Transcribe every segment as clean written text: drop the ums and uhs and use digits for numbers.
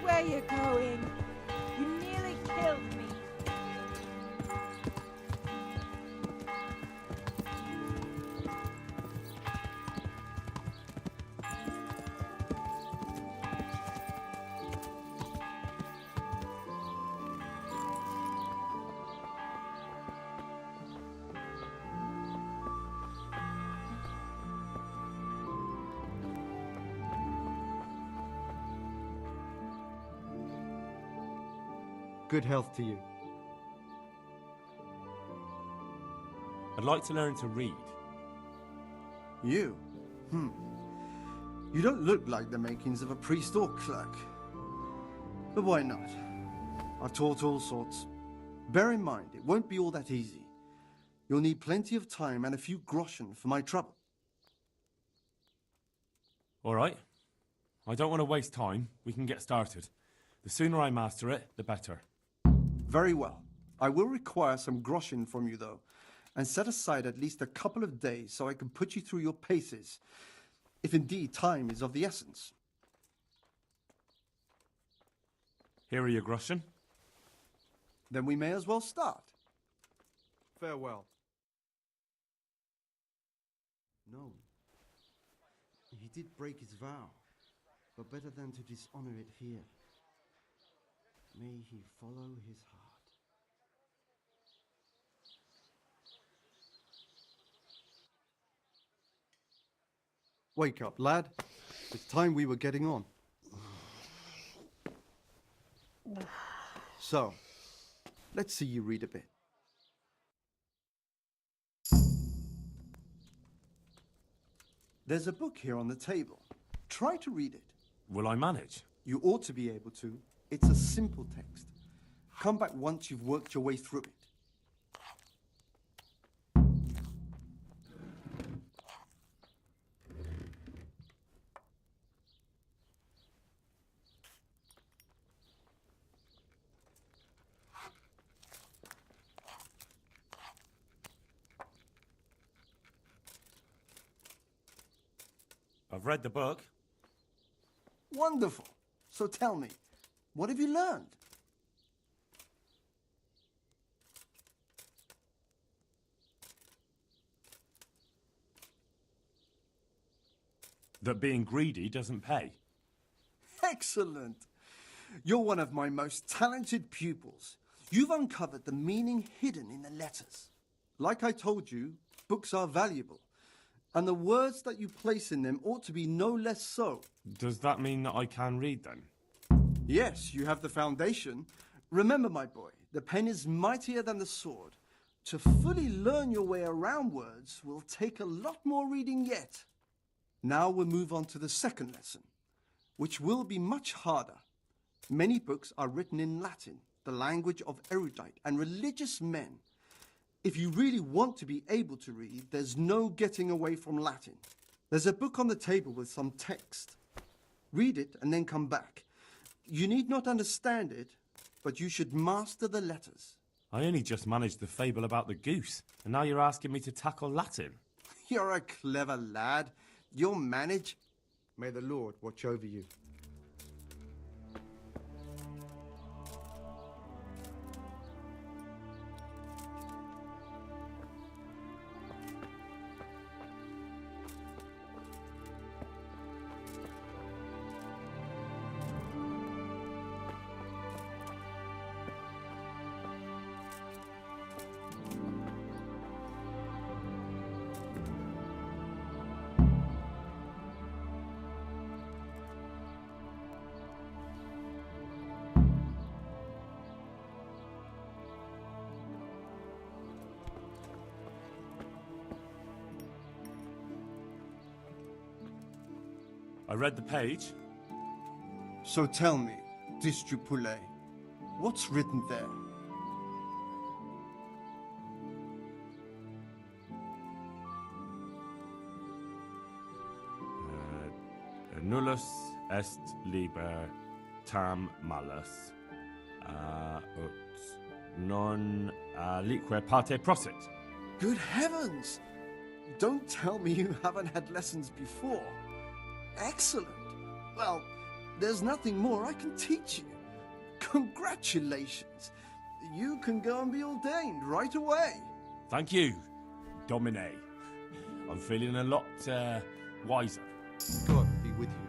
where you're going. You nearly killed me. Good health to you. I'd like to learn to read. You? You don't look like the makings of a priest or clerk. But why not? I've taught all sorts. Bear in mind, it won't be all that easy. You'll need plenty of time and a few groschen for my trouble. All right. I don't want to waste time. We can get started. The sooner I master it, the better. Very well. I will require some groschen from you, though, and set aside at least a couple of days so I can put you through your paces, if indeed time is of the essence. Here are your groschen. Then we may as well start. Farewell. No. He did break his vow, but better than to dishonor it here. May he follow his heart. Wake up, lad. It's time we were getting on. So, let's see you read a bit. There's a book here on the table. Try to read it. Will I manage? You ought to be able to. It's a simple text. Come back once you've worked your way through it. I've read the book. Wonderful. So tell me, what have you learned? That being greedy doesn't pay. Excellent. You're one of my most talented pupils. You've uncovered the meaning hidden in the letters. Like I told you, books are valuable. And the words that you place in them ought to be no less so. Does that mean that I can read then? Yes, you have the foundation. Remember, my boy, the pen is mightier than the sword. To fully learn your way around words will take a lot more reading yet. Now we'll move on to the second lesson, which will be much harder. Many books are written in Latin, the language of erudite and religious men. If you really want to be able to read, there's no getting away from Latin. There's a book on the table with some text. Read it and then come back. You need not understand it, but you should master the letters. I only just managed the fable about the goose, and now you're asking me to tackle Latin. You're a clever lad. You'll manage. May the Lord watch over you. I read the page. So tell me, Distrupule, what's written there? Nullus est liber tam malus, ut non alique parte prosit. Good heavens! Don't tell me you haven't had lessons before. Excellent. Well, there's nothing more I can teach you. Congratulations. You can go and be ordained right away. Thank you, Domine. I'm feeling a lot, wiser. God be with you.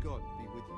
God be with you.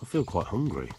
I feel quite hungry.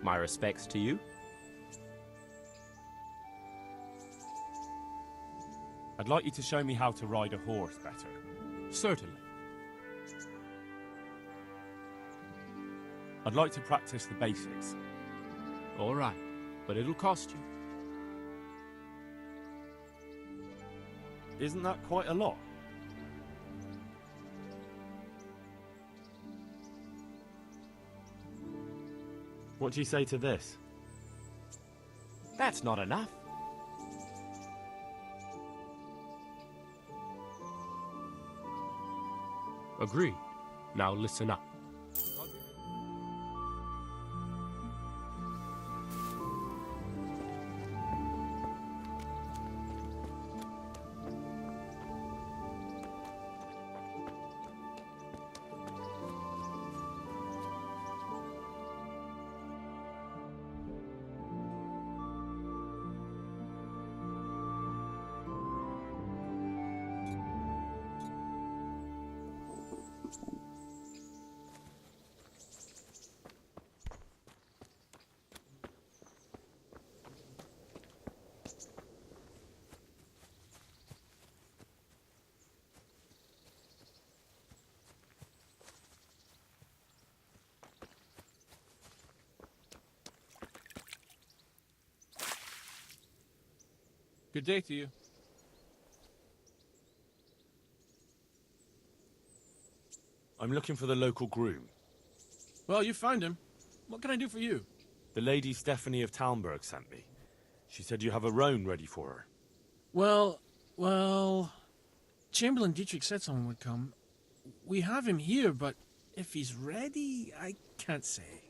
My respects to you. I'd like you to show me how to ride a horse better. Certainly. I'd like to practice the basics. All right, but it'll cost you. Isn't that quite a lot? What do you say to this? That's not enough. Agreed. Now listen up. Good day to you. I'm looking for the local groom. Well, you found him. What can I do for you? The Lady Stephanie of Talmberg sent me. She said you have a roan ready for her. Well, Chamberlain Dietrich said someone would come. We have him here, but if he's ready, I can't say.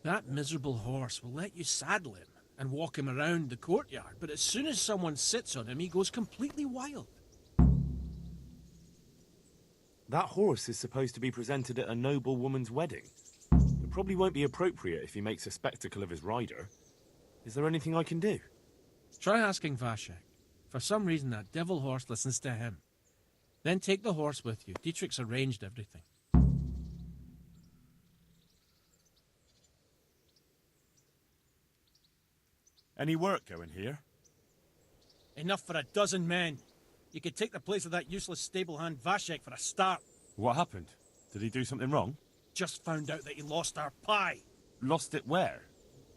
That miserable horse will let you saddle him and walk him around the courtyard, but as soon as someone sits on him, he goes completely wild. That horse is supposed to be presented at a noble woman's wedding. It probably won't be appropriate if he makes a spectacle of his rider. Is there anything I can do? Try asking Vashek. For some reason, that devil horse listens to him. Then take the horse with you. Dietrich's arranged everything. Any work going here? Enough for a dozen men. You could take the place of that useless stable hand Vashek for a start. What happened? Did he do something wrong? Just found out that he lost our pie. Lost it where?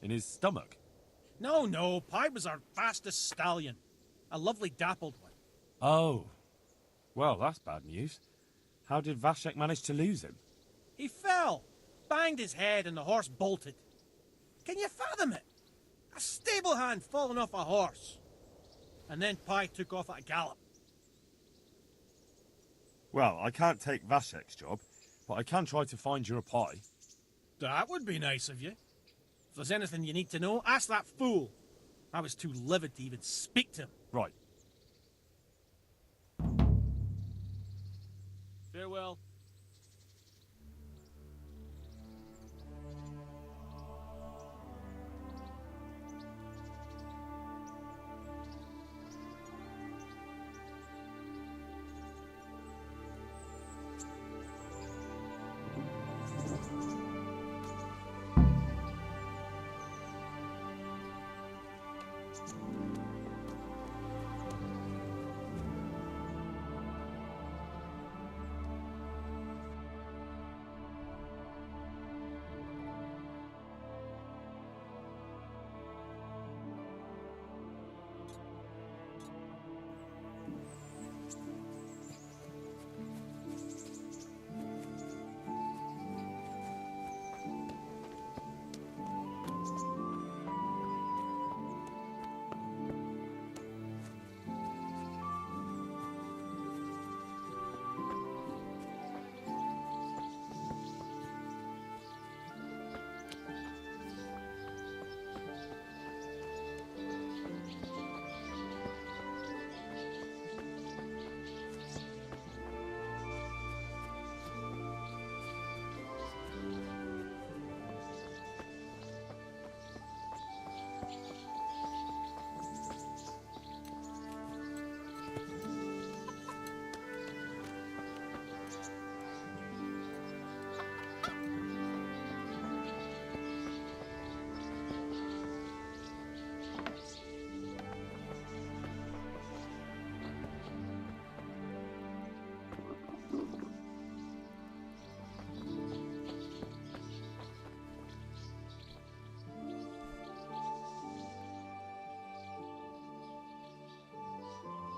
In his stomach? No, Pie was our fastest stallion. A lovely dappled one. Oh. Well, that's bad news. How did Vashek manage to lose him? He fell, banged his head, and the horse bolted. Can you fathom it? A stable hand falling off a horse. And then Pie took off at a gallop. Well, I can't take Vashek's job, but I can try to find your pie. That would be nice of you. If there's anything you need to know, ask that fool. I was too livid to even speak to him. Right. Farewell.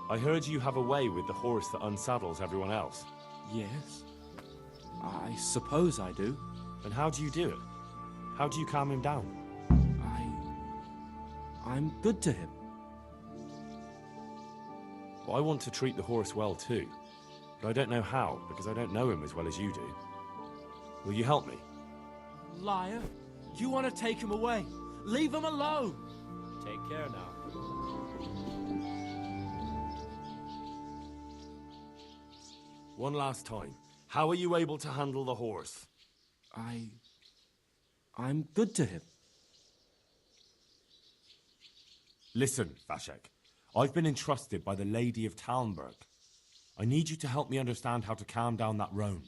I heard you have a way with the horse that unsaddles everyone else. Yes. I suppose I do. And how do you do it? How do you calm him down? I'm good to him. Well, I want to treat the horse well too. But I don't know how, because I don't know him as well as you do. Will you help me? Liar! You want to take him away? Leave him alone! Take care now. One last time. How are you able to handle the horse? I'm good to him. Listen, Vashek. I've been entrusted by the Lady of Talmberg. I need you to help me understand how to calm down that roan.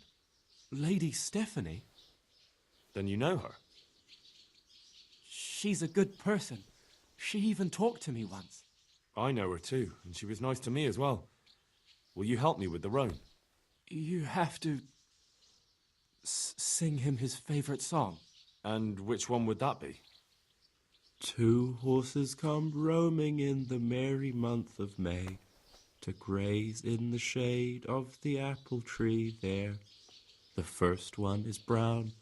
Lady Stephanie? Then you know her. She's a good person. She even talked to me once. I know her too, and she was nice to me as well. Will you help me with the roan? You have to sing him his favorite song. And which one would that be? 2 horses come roaming in the merry month of May, to graze in the shade of the apple tree there. The first one is brown,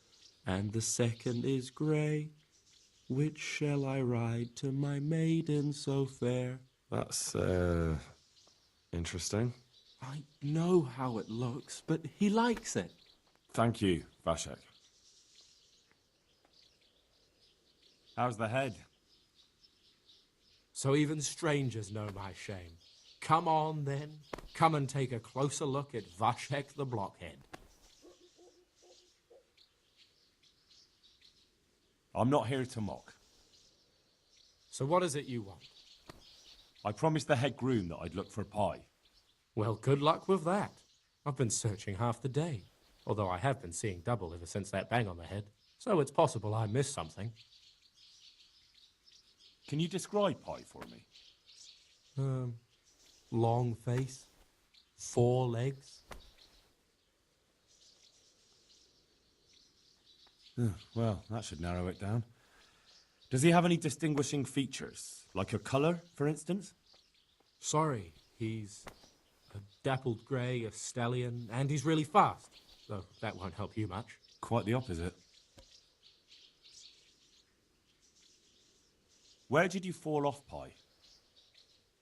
and the second is grey. Which shall I ride to my maiden so fair? That's, interesting. I know how it looks, but he likes it. Thank you, Vashek. How's the head? So even strangers know my shame. Come on, then. Come and take a closer look at Vashek the Blockhead. I'm not here to mock. So what is it you want? I promised the head groom that I'd look for pie. Well, good luck with that. I've been searching half the day, although I have been seeing double ever since that bang on the head, so it's possible I missed something. Can you describe pie for me? Long face, 4 legs. Well, that should narrow it down. Does he have any distinguishing features? Like a colour, for instance? Sorry, he's a dappled grey, a stallion, and he's really fast. Though that won't help you much. Quite the opposite. Where did you fall off, Pie?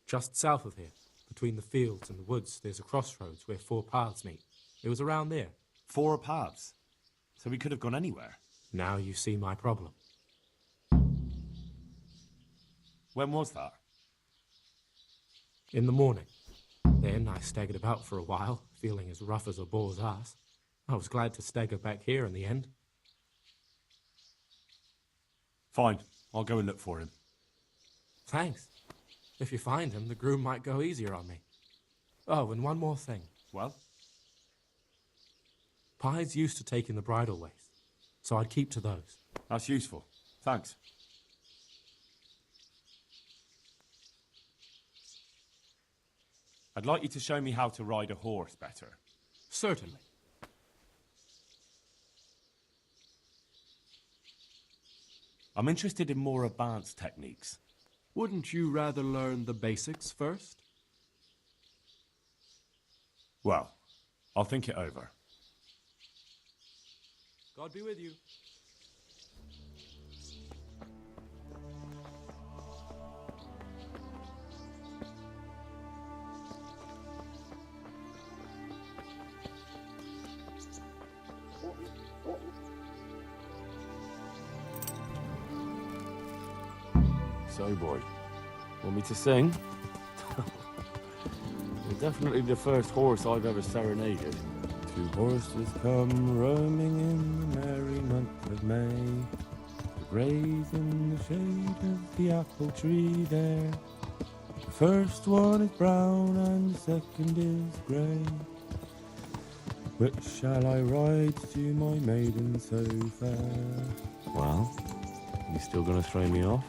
Just south of here, between the fields and the woods, there's a crossroads where 4 paths meet. It was around there. 4 paths. So we could have gone anywhere. Now you see my problem. When was that? In the morning. Then I staggered about for a while, feeling as rough as a boar's ass. I was glad to stagger back here in the end. Fine, I'll go and look for him. Thanks. If you find him, the groom might go easier on me. Oh, and one more thing. Well? Pies used to take in the bridle waist, so I'd keep to those. That's useful. Thanks. I'd like you to show me how to ride a horse better. Certainly. I'm interested in more advanced techniques. Wouldn't you rather learn the basics first? Well, I'll think it over. God be with you. So, boy, want me to sing? You're definitely the first horse I've ever serenaded. 2 horses come roaming in the merry month of May, to graze in the shade of the apple tree there. The first one is brown and the second is grey. Which shall I ride to my maiden so fair? Well, you still gonna throw me off?